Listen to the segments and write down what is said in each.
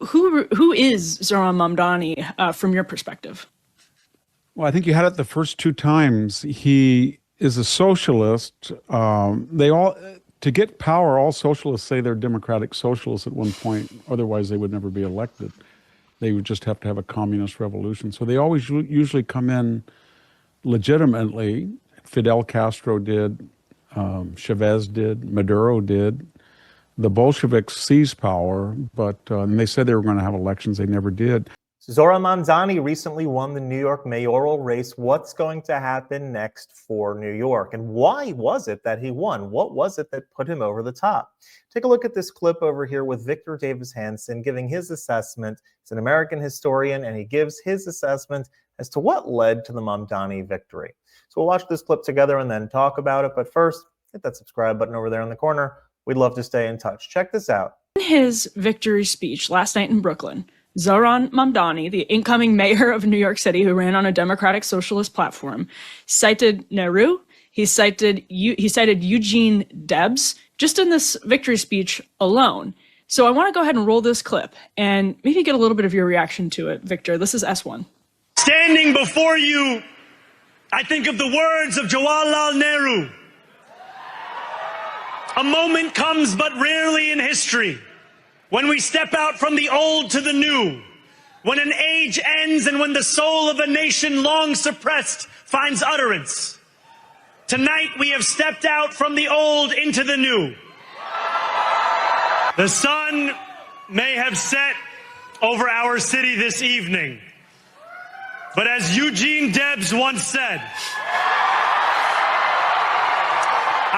who is Zohran Mamdani from your perspective? Well, I think you had it the first two times. He is a socialist. They all, to get power, all socialists say they're democratic socialists at one point. Otherwise, they would never be elected. They would just have to have a communist revolution. So they always usually come in legitimately. Fidel Castro did, Chavez did, Maduro did. The Bolsheviks seized power, but and they said they were going to have elections. They never did. Zohran Mamdani recently won the New York mayoral race. What's going to happen next for New York? And why was it that he won? What was it that put him over the top? Take a look at this clip over here with Victor Davis Hanson giving his assessment. He's an American historian, and he gives his assessment as to what led to the Mamdani victory. So we'll watch this clip together and then talk about it. But first, hit that subscribe button over there in the corner. We'd love to stay in touch. Check this out. In his victory speech last night in Brooklyn, Zohran Mamdani, the incoming mayor of New York City who ran on a democratic socialist platform, cited Nehru. He cited Eugene Debs just in this victory speech alone. So I want to go ahead and roll this clip and maybe get a little bit of your reaction to it, Victor. This is S1. Standing before you, I think of the words of Jawaharlal Nehru. A moment comes but rarely in history when we step out from the old to the new, when an age ends and when the soul of a nation long suppressed finds utterance. Tonight we have stepped out from the old into the new. The sun may have set over our city this evening, but as Eugene Debs once said,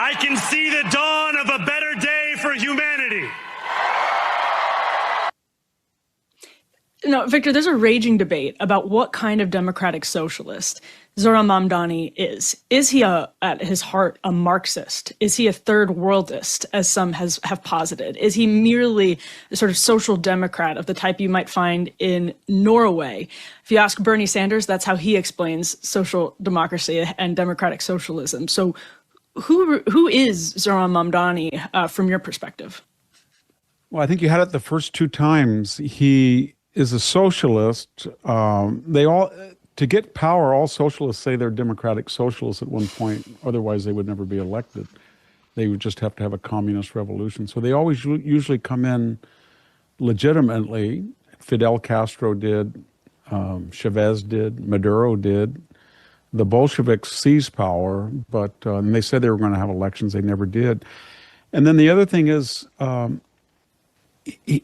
I can see the dawn of a better day for humanity. No, Victor, there's a raging debate about what kind of democratic socialist Zohran Mamdani is. Is he, at his heart, a Marxist? Is he a third worldist, as some have posited? Is he merely a sort of social democrat of the type you might find in Norway? If you ask Bernie Sanders, that's how he explains social democracy and democratic socialism. So who is Zohran Mamdani from your perspective? Well, I think you had it the first two times. He is a socialist. They all, to get power, all socialists say they're democratic socialists at one point. Otherwise, they would never be elected. They would just have to have a communist revolution. So they always usually come in legitimately. Fidel Castro did, Chavez did, Maduro did. The Bolsheviks seized power, but and they said they were going to have elections. They never did. And then the other thing is,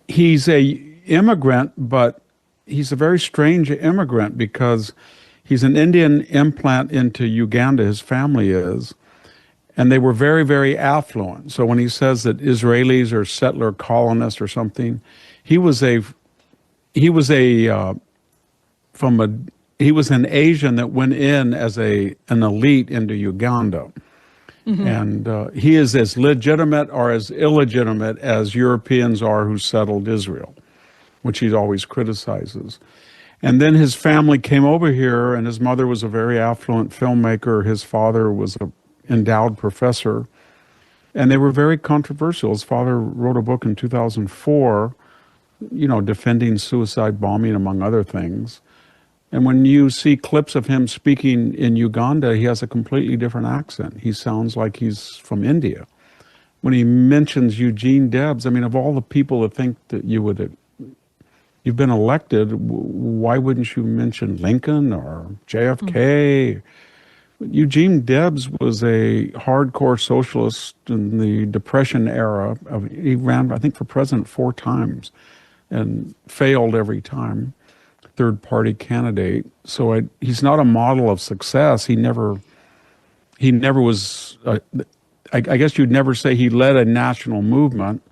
he's a immigrant, but he's a very strange immigrant because he's an Indian implant into Uganda, his family is, and they were very, very affluent. So when he says that Israelis are settler colonists or something, he was an Asian that went in as an elite into Uganda. Mm-hmm. And he is as legitimate or as illegitimate as Europeans are who settled Israel, which he always criticizes. And then his family came over here, and his mother was a very affluent filmmaker. His father was an endowed professor, and they were very controversial. His father wrote a book in 2004, defending suicide bombing, among other things. And when you see clips of him speaking in Uganda, he has a completely different accent. He sounds like he's from India. When he mentions Eugene Debs, I mean, of all the people that think that you've been elected, why wouldn't you mention Lincoln or JFK? Mm-hmm. Eugene Debs was a hardcore socialist in the Depression era. He ran, I think, for president 4 times and failed every time. Third-party candidate. So he's not a model of success. He never was, I guess you'd never say he led a national movement.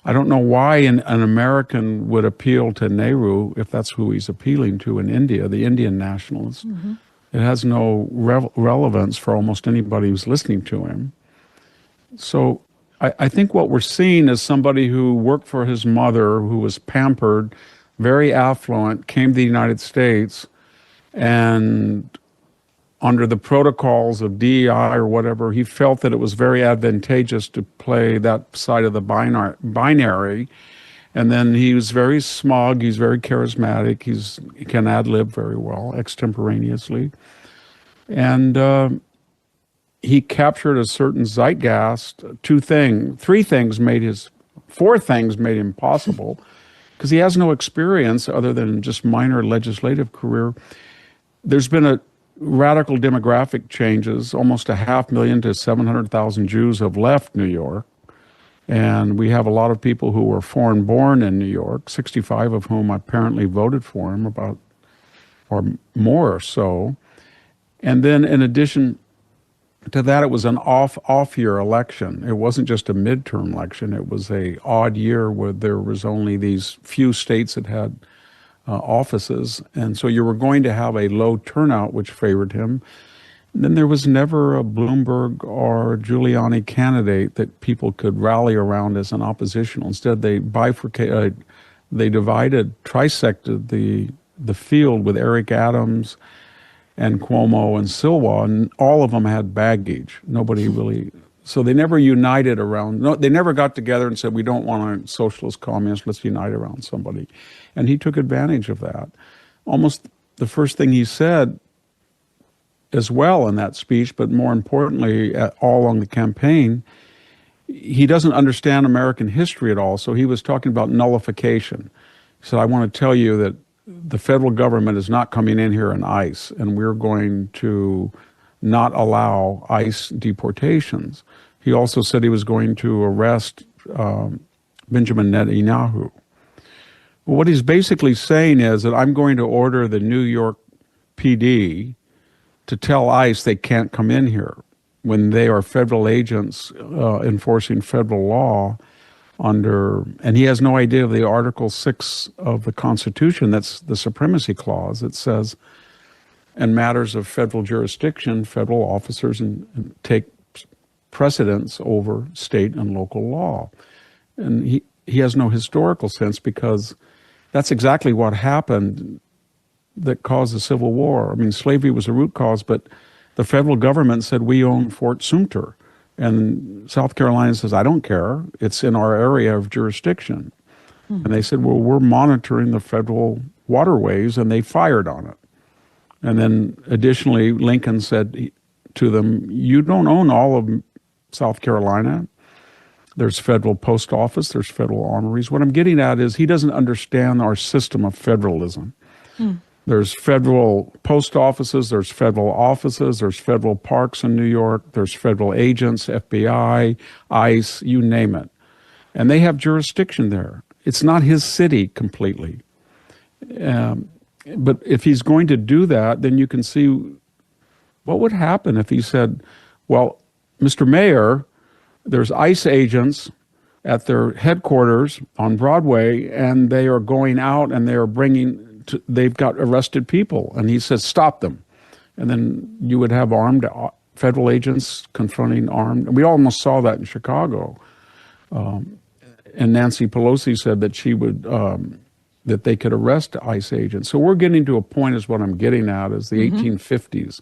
I don't know why an American would appeal to Nehru if that's who he's appealing to in India, the Indian nationalists. Mm-hmm. It has no relevance for almost anybody who's listening to him. So I think what we're seeing is somebody who worked for his mother, who was pampered, very affluent, came to the United States, and under the protocols of DEI or whatever, he felt that it was very advantageous to play that side of the binary, And then he was very smug. He's very charismatic. He can ad-lib very well, extemporaneously. And he captured a certain zeitgeist. Four things made him possible, because he has no experience other than just minor legislative career. There's been a radical demographic changes. Almost 500,000 to 700,000 Jews have left New York. And we have a lot of people who were foreign born in New York, 65 of whom apparently voted for him, about or more or so. And then in addition to that, it was an off-year election. It wasn't just a midterm election. It was a odd year where there was only these few states that had offices. And so you were going to have a low turnout, which favored him. And then there was never a Bloomberg or Giuliani candidate that people could rally around as an oppositional. Instead, they bifurcated, trisected the field with Eric Adams and Cuomo and Silwa, and all of them had baggage. Nobody really, so they never united around, they never got together and said, we don't want a socialist communist, let's unite around somebody. And he took advantage of that. Almost the first thing he said as well in that speech, but more importantly, all along the campaign, he doesn't understand American history at all. So he was talking about nullification. He said, I want to tell you that the federal government is not coming in here in ICE, and we're going to not allow ICE deportations. He also said he was going to arrest Benjamin Netanyahu. Well, what he's basically saying is that I'm going to order the New York PD to tell ICE they can't come in here when they are federal agents enforcing federal law and he has no idea of the Article 6 of the Constitution, that's the Supremacy Clause. It says, in matters of federal jurisdiction, federal officers and take precedence over state and local law. And he has no historical sense, because that's exactly what happened that caused the Civil War. I mean, slavery was a root cause, but the federal government said, we own Fort Sumter. And South Carolina says, I don't care. It's in our area of jurisdiction. And they said, well, we're monitoring the federal waterways, and they fired on it. And then additionally, Lincoln said to them, you don't own all of South Carolina. There's federal post office, there's federal armories. What I'm getting at is he doesn't understand our system of federalism. There's federal post offices, there's federal offices, there's federal parks in New York, there's federal agents, FBI, ICE, you name it. And they have jurisdiction there. It's not his city completely. But if he's going to do that, then you can see what would happen if he said, well, Mr. Mayor, there's ICE agents at their headquarters on Broadway, and they are going out and they are they've got arrested people. And he says, stop them. And then you would have armed federal agents confronting armed. We almost saw that in Chicago. And Nancy Pelosi said that she would, that they could arrest ICE agents. So we're getting to a point, is what I'm getting at, is the 1850s,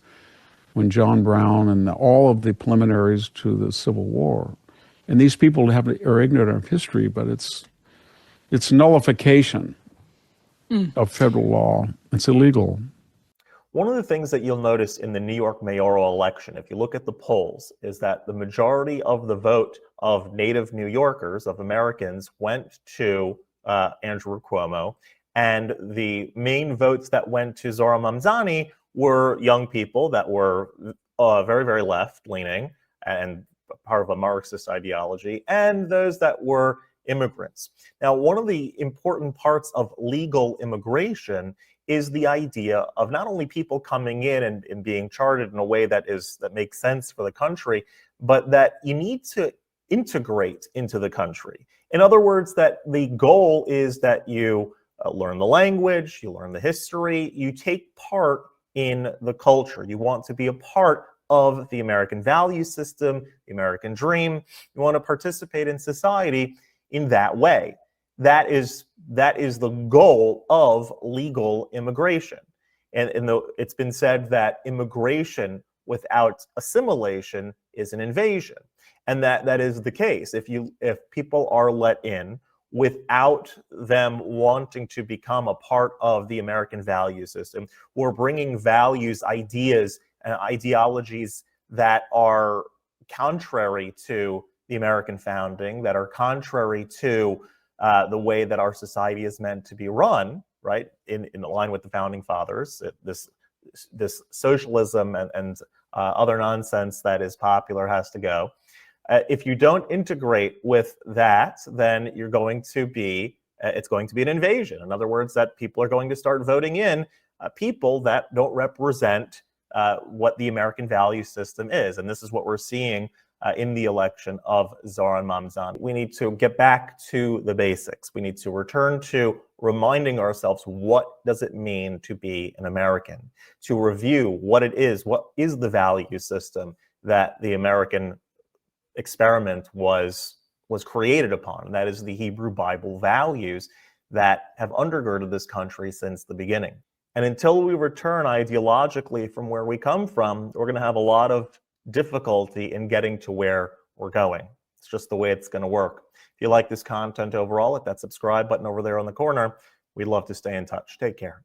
when John Brown and all of the preliminaries to the Civil War. And these people are ignorant of history, but it's nullification of federal law. It's illegal. One of the things that you'll notice in the New York mayoral election, if you look at the polls, is that the majority of the vote of native New Yorkers, of Americans, went to Andrew Cuomo, and the main votes that went to Zohran Mamdani were young people that were very, very left-leaning and part of a Marxist ideology, and those that were immigrants. Now, one of the important parts of legal immigration is the idea of not only people coming in and being charted in a way that makes sense for the country, but that you need to integrate into the country. In other words, that the goal is that you learn the language, you learn the history, you take part in the culture. You want to be a part of the American value system, the American dream. You want to participate in society in that way. That is the goal of legal immigration. And it's been said that immigration without assimilation is an invasion. And that is the case. If people are let in without them wanting to become a part of the American value system, who are bringing values, ideas, and ideologies that are contrary to the American founding, that are contrary to the way that our society is meant to be run, right, in line with the founding fathers. This socialism and other nonsense that is popular has to go. If you don't integrate with that, then you're going to be, it's going to be an invasion. In other words, that people are going to start voting in people that don't represent what the American value system is. And this is what we're seeing in the election of Zohran Mamdani. We need to get back to the basics. We need to return to reminding ourselves, what does it mean to be an American? To review what it is, what is the value system that the American experiment was created upon, and that is the Hebrew Bible values that have undergirded this country since the beginning. And until we return ideologically from where we come from, we're going to have a lot of difficulty in getting to where we're going. It's just the way it's going to work. If you like this content overall, hit that subscribe button over there on the corner. We'd love to stay in touch. Take care.